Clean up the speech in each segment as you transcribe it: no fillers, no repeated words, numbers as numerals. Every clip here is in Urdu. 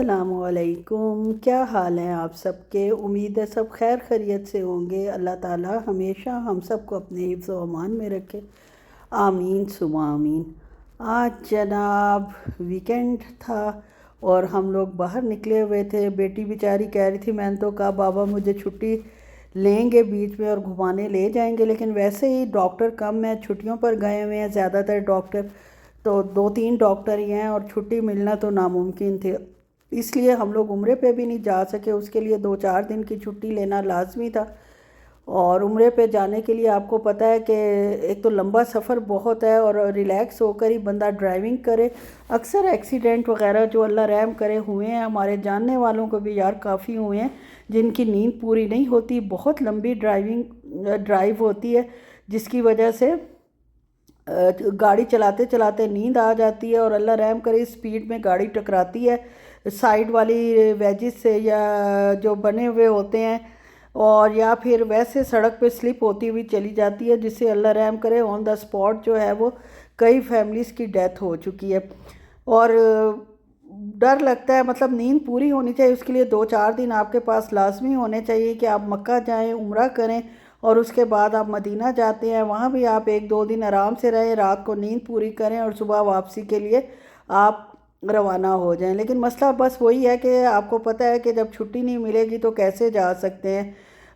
السلام علیکم، کیا حال ہیں آپ سب کے؟ امید ہے سب خیر خیریت سے ہوں گے۔ اللہ تعالیٰ ہمیشہ ہم سب کو اپنے حفظ و امان میں رکھے، آمین ثم آمین۔ آج جناب ویکینڈ تھا اور ہم لوگ باہر نکلے ہوئے تھے۔ بیٹی بیچاری کہہ رہی تھی، میں نے تو کہا بابا مجھے چھٹی لیں گے بیچ میں اور گھمانے لے جائیں گے، لیکن ویسے ہی ڈاکٹر کم ہیں، چھٹیوں پر گئے ہوئے ہیں زیادہ تر ڈاکٹر، تو 2-3 ڈاکٹر ہی ہیں اور چھٹی ملنا تو ناممکن تھے، اس لیے ہم لوگ عمرے پہ بھی نہیں جا سکے۔ اس کے لیے 2-4 دن کی چھٹی لینا لازمی تھا، اور عمرے پہ جانے کے لیے آپ کو پتہ ہے کہ ایک تو لمبا سفر بہت ہے، اور ریلیکس ہو کر ہی بندہ ڈرائیونگ کرے۔ اکثر ایکسیڈنٹ وغیرہ جو اللہ رحم کرے ہوئے ہیں، ہمارے جاننے والوں کو بھی یار کافی ہوئے ہیں جن کی نیند پوری نہیں ہوتی، بہت لمبی ڈرائیو ہوتی ہے جس کی وجہ سے گاڑی چلاتے چلاتے نیند آ جاتی ہے، اور اللہ رحم کرے اسپیڈ میں گاڑی ٹکراتی ہے سائیڈ والی ویجز سے، یا جو بنے ہوئے ہوتے ہیں، اور یا پھر ویسے سڑک پہ سلپ ہوتی ہوئی چلی جاتی ہے، جس سے اللہ رحم کرے آن دا اسپاٹ جو ہے وہ کئی فیملیز کی ڈیتھ ہو چکی ہے۔ اور ڈر لگتا ہے، مطلب نیند پوری ہونی چاہیے، اس کے لیے 2-4 دن آپ کے پاس لازمی ہونے چاہیے کہ آپ مکہ جائیں، عمرہ کریں، اور اس کے بعد آپ مدینہ جاتے ہیں، وہاں بھی آپ 1-2 دن آرام سے رہیں، رات کو نیند پوری کریں اور صبح واپسی کے لیے آپ روانہ ہو جائیں۔ لیکن مسئلہ بس وہی ہے کہ آپ کو پتہ ہے کہ جب چھٹی نہیں ملے گی تو کیسے جا سکتے ہیں۔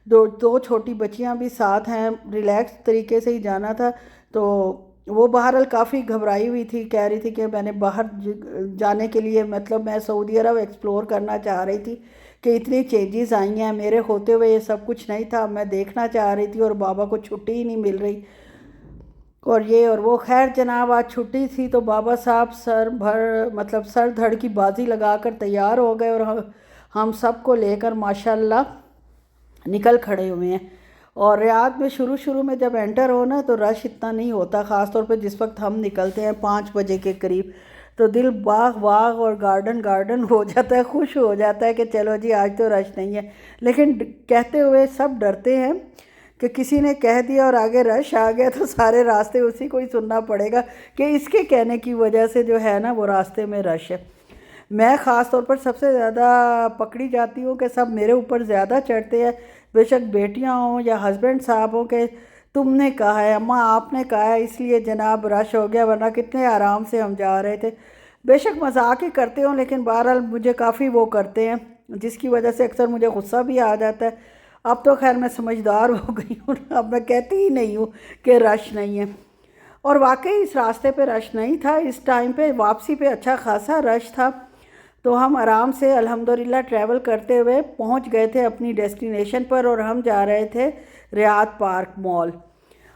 دو چھوٹی بچیاں بھی ساتھ ہیں، ریلیکس طریقے سے ہی جانا تھا، تو وہ بہرحال کافی گھبرائی ہوئی تھی، کہہ رہی تھی کہ میں نے باہر جانے کے لیے، مطلب میں سعودی عرب ایکسپلور کرنا چاہ رہی تھی کہ اتنی چینجز آئی ہیں، میرے ہوتے ہوئے یہ سب کچھ نہیں تھا، میں دیکھنا چاہ رہی تھی اور بابا کو چھٹی ہی نہیں مل رہی، اور یہ اور وہ۔ خیر جناب آج چھٹی تھی تو بابا صاحب سر دھڑ کی بازی لگا کر تیار ہو گئے، اور ہم سب کو لے کر ماشاءاللہ نکل کھڑے ہوئے ہیں۔ اور ریاض میں شروع میں جب انٹر ہونا تو رش اتنا نہیں ہوتا، خاص طور پہ جس وقت ہم نکلتے ہیں 5 بجے کے قریب، تو دل باغ اور گارڈن ہو جاتا ہے، خوش ہو جاتا ہے کہ چلو جی آج تو رش نہیں ہے۔ لیکن کہتے ہوئے سب ڈرتے ہیں کہ کسی نے کہہ دیا اور آگے رش آ گیا تو سارے راستے اسی کو ہی سننا پڑے گا کہ اس کے کہنے کی وجہ سے جو ہے نا وہ راستے میں رش ہے۔ میں خاص طور پر سب سے زیادہ پکڑی جاتی ہوں کہ سب میرے اوپر زیادہ چڑھتے ہیں، بے شک بیٹیاں ہوں یا ہسبینڈ صاحب ہوں، کہ تم نے کہا ہے اماں، آپ نے کہا ہے اس لیے جناب رش ہو گیا، ورنہ کتنے آرام سے ہم جا رہے تھے۔ بے شک مذاق ہی کرتے ہوں، لیکن بہرحال مجھے کافی وہ کرتے ہیں، جس کی وجہ سے اکثر مجھے غصہ بھی آ جاتا ہے۔ اب تو خیر میں سمجھدار ہو گئی ہوں، اب میں کہتی ہی نہیں ہوں کہ رش نہیں ہے۔ اور واقعی اس راستے پہ رش نہیں تھا، اس ٹائم پہ واپسی پہ اچھا خاصا رش تھا، تو ہم آرام سے الحمدللہ ٹریول کرتے ہوئے پہنچ گئے تھے اپنی ڈیسٹینیشن پر، اور ہم جا رہے تھے ریاض پارک مال۔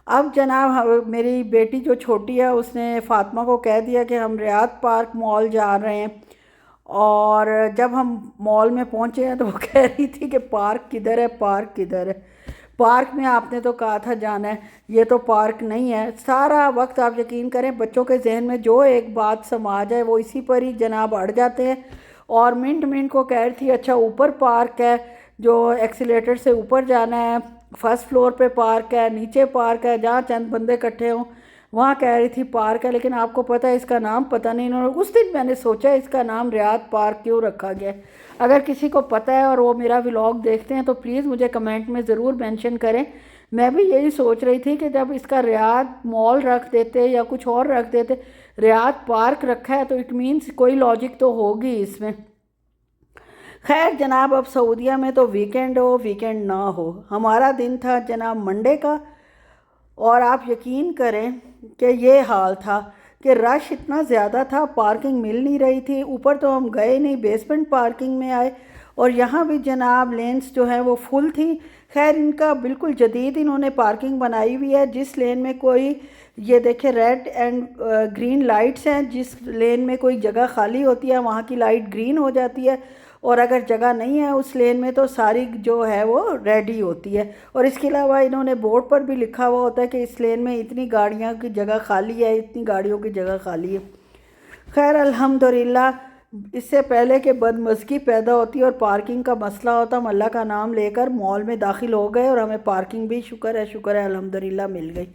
اب جناب میری بیٹی جو چھوٹی ہے اس نے فاطمہ کو کہہ دیا کہ ہم ریاض پارک مال جا رہے ہیں، اور جب ہم مال میں پہنچے ہیں تو وہ کہہ رہی تھی کہ پارک کدھر ہے، پارک کدھر ہے؟ پارک میں آپ نے تو کہا تھا جانا ہے، یہ تو پارک نہیں ہے۔ سارا وقت آپ یقین کریں بچوں کے ذہن میں جو ایک بات سما جائے وہ اسی پر ہی جناب اڑ جاتے ہیں، اور منٹ کو کہہ رہی تھی اچھا اوپر پارک ہے، جو ایکسیلیٹر سے اوپر جانا ہے، فرسٹ فلور پہ پارک ہے، نیچے پارک ہے، جہاں چند بندے اکٹھے ہوں وہاں کہہ رہی تھی پارک ہے، لیکن آپ کو پتہ ہے اس کا نام پتہ نہیں، انہوں نے اس دن میں نے سوچا اس کا نام ریاض پارک کیوں رکھا گیا ہے۔ اگر کسی کو پتہ ہے اور وہ میرا ولاگ دیکھتے ہیں تو پلیز مجھے کمنٹ میں ضرور مینشن کریں۔ میں بھی یہی سوچ رہی تھی کہ جب اس کا ریاض مال رکھ دیتے یا کچھ اور رکھ دیتے، ریاض پارک رکھا ہے تو اٹ مینس کوئی لاجک تو ہوگی اس میں۔ خیر جناب اب سعودیہ میں تو ویکینڈ ہو ویکینڈ نہ ہو، ہمارا دن تھا جناب منڈے کا، اور آپ یقین کریں کہ یہ حال تھا کہ رش اتنا زیادہ تھا، پارکنگ مل نہیں رہی تھی، اوپر تو ہم گئے نہیں، بیسمنٹ پارکنگ میں آئے، اور یہاں بھی جناب لینس جو ہیں وہ فل تھی۔ خیر ان کا بالکل جدید انہوں نے پارکنگ بنائی ہوئی ہے، جس لین میں کوئی، یہ دیکھیں ریڈ اینڈ گرین لائٹس ہیں، جس لین میں کوئی جگہ خالی ہوتی ہے وہاں کی لائٹ گرین ہو جاتی ہے، اور اگر جگہ نہیں ہے اس لین میں تو ساری جو ہے وہ ریڈ ہی ہوتی ہے۔ اور اس کے علاوہ انہوں نے بورڈ پر بھی لکھا ہوا ہوتا ہے کہ اس لین میں اتنی گاڑیاں کی جگہ خالی ہے، اتنی گاڑیوں کی جگہ خالی ہے۔ خیر الحمدللہ اس سے پہلے کہ بدمزگی پیدا ہوتی اور پارکنگ کا مسئلہ ہوتا، ہم اللہ کا نام لے کر مال میں داخل ہو گئے، اور ہمیں پارکنگ بھی شکر ہے الحمدللہ مل گئی۔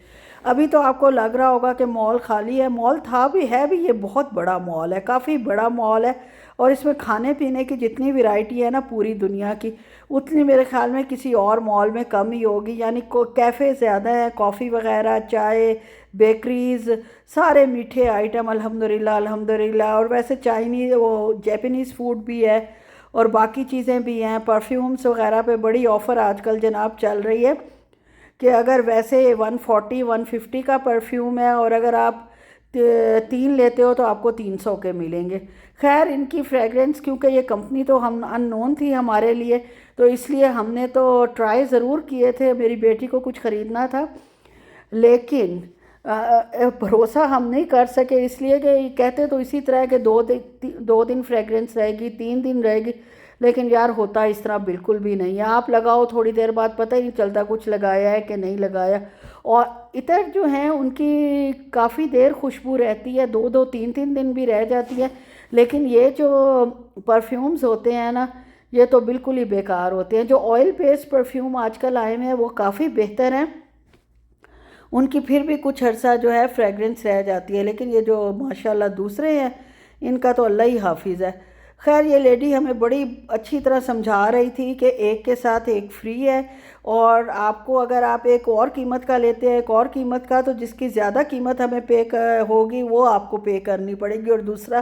ابھی تو آپ کو لگ رہا ہوگا کہ مال خالی ہے، مال تھا بھی ہے بھی، یہ بہت بڑا مال ہے، کافی بڑا مال ہے، اور اس میں کھانے پینے کی جتنی ورائٹی ہے نا پوری دنیا کی، اتنی میرے خیال میں کسی اور مال میں کم ہی ہوگی. یعنی کیفے زیادہ ہیں، کافی وغیرہ، چائے، بیکریز، سارے میٹھے آئٹم الحمدللہ الحمدللہ. اور ویسے چائنیز وہ جیپنیز فوڈ بھی ہے اور باقی چیزیں بھی ہیں. پرفیومز وغیرہ پہ بڑی آفر آج کل جناب چل رہی ہے کہ اگر ویسے 140 150 کا پرفیوم ہے اور اگر آپ 3 لیتے ہو تو آپ کو 300 کے ملیں گے. خیر ان کی فریگرنس، کیونکہ یہ کمپنی تو ہم ان نون تھی ہمارے لیے، تو اس لیے ہم نے تو ٹرائی ضرور کیے تھے. میری بیٹی کو کچھ خریدنا تھا لیکن بھروسہ ہم نہیں کر سکے، اس لیے کہ کہتے تو اسی طرح کہ 2 دن فریگرنس رہے گی، 3 دن رہے گی، لیکن یار ہوتا اس طرح بالکل بھی نہیں ہے. آپ لگاؤ تھوڑی دیر بعد پتہ ہی نہیں چلتا کچھ لگایا ہے کہ نہیں لگایا. اور عطر جو ہیں ان کی کافی دیر خوشبو رہتی ہے، 2 3 دن بھی رہ جاتی ہے. لیکن یہ جو پرفیومز ہوتے ہیں نا یہ تو بالکل ہی بیکار ہوتے ہیں. جو آئل بیس پرفیوم آج کل آئے ہیں وہ کافی بہتر ہیں، ان کی پھر بھی کچھ عرصہ جو ہے فریگرنس رہ جاتی ہے. لیکن یہ جو ماشاءاللہ دوسرے ہیں ان کا تو اللہ ہی حافظ ہے. خیر یہ لیڈی ہمیں بڑی اچھی طرح سمجھا رہی تھی کہ ایک کے ساتھ ایک فری ہے، اور آپ کو اگر آپ ایک اور قیمت کا لیتے ہیں ایک اور قیمت کا، تو جس کی زیادہ قیمت ہمیں پے ہوگی وہ آپ کو پے کرنی پڑے گی اور دوسرا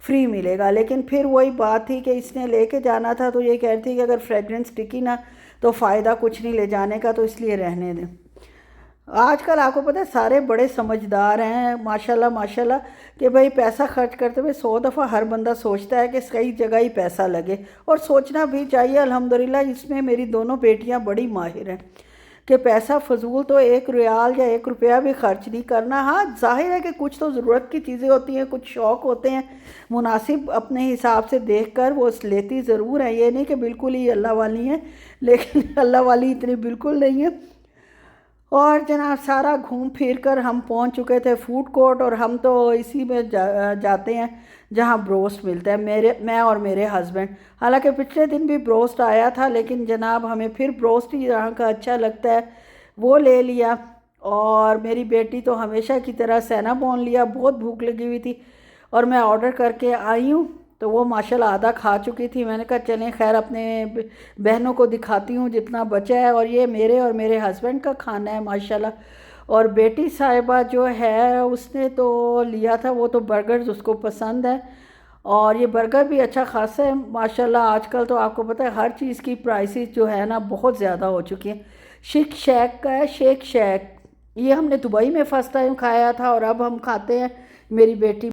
فری ملے گا. لیکن پھر وہی بات تھی کہ اس نے لے کے جانا تھا تو یہ کہتی تھی کہ اگر فریگرنس ٹکی نہ تو فائدہ کچھ نہیں لے جانے کا، تو اس لیے رہنے دیں. آج کل آپ کو پتہ ہے سارے بڑے سمجھدار ہیں ماشاءاللہ ماشاءاللہ، کہ بھئی پیسہ خرچ کرتے ہوئے 100 دفعہ ہر بندہ سوچتا ہے کہ صحیح جگہ ہی پیسہ لگے، اور سوچنا بھی چاہیے. الحمدللہ اس میں میری دونوں بیٹیاں بڑی ماہر ہیں کہ پیسہ فضول تو 1 ریال یا 1 روپیہ بھی خرچ نہیں کرنا. ہاں ظاہر ہے کہ کچھ تو ضرورت کی چیزیں ہوتی ہیں، کچھ شوق ہوتے ہیں مناسب اپنے حساب سے دیکھ کر وہ لیتی ضرور ہیں. یہ نہیں کہ بالکل ہی اللہ والی ہیں، لیکن اللہ والی اتنی بالکل نہیں ہے. اور جناب سارا گھوم پھر کر ہم پہنچ چکے تھے فوڈ کورٹ، اور ہم تو اسی میں جاتے ہیں جہاں بروسٹ ملتا ہے، میں اور میرے ہسبینڈ. حالانکہ پچھلے دن بھی بروسٹ آیا تھا لیکن جناب ہمیں پھر بروسٹ ہی یہاں کا اچھا لگتا ہے وہ لے لیا. اور میری بیٹی تو ہمیشہ کی طرح سینابون لیا، بہت بھوک لگی ہوئی تھی اور میں آرڈر کر کے آئی ہوں تو وہ ماشاءاللہ آدھا کھا چکی تھی. میں نے کہا چلیں خیر اپنے بہنوں کو دکھاتی ہوں جتنا بچا ہے، اور یہ میرے اور میرے ہسبینڈ کا کھانا ہے ماشاءاللہ. اور بیٹی صاحبہ جو ہے اس نے تو لیا تھا، وہ تو برگرز اس کو پسند ہے، اور یہ برگر بھی اچھا خاصا ہے ماشاءاللہ. آج کل تو آپ کو پتہ ہے ہر چیز کی پرائسز جو ہے نا بہت زیادہ ہو چکی ہیں. شیک شیک کا ہے، شیک شیک، یہ ہم نے دبئی میں فرسٹ ٹائم کھایا تھا اور اب ہم کھاتے ہیں. میری بیٹی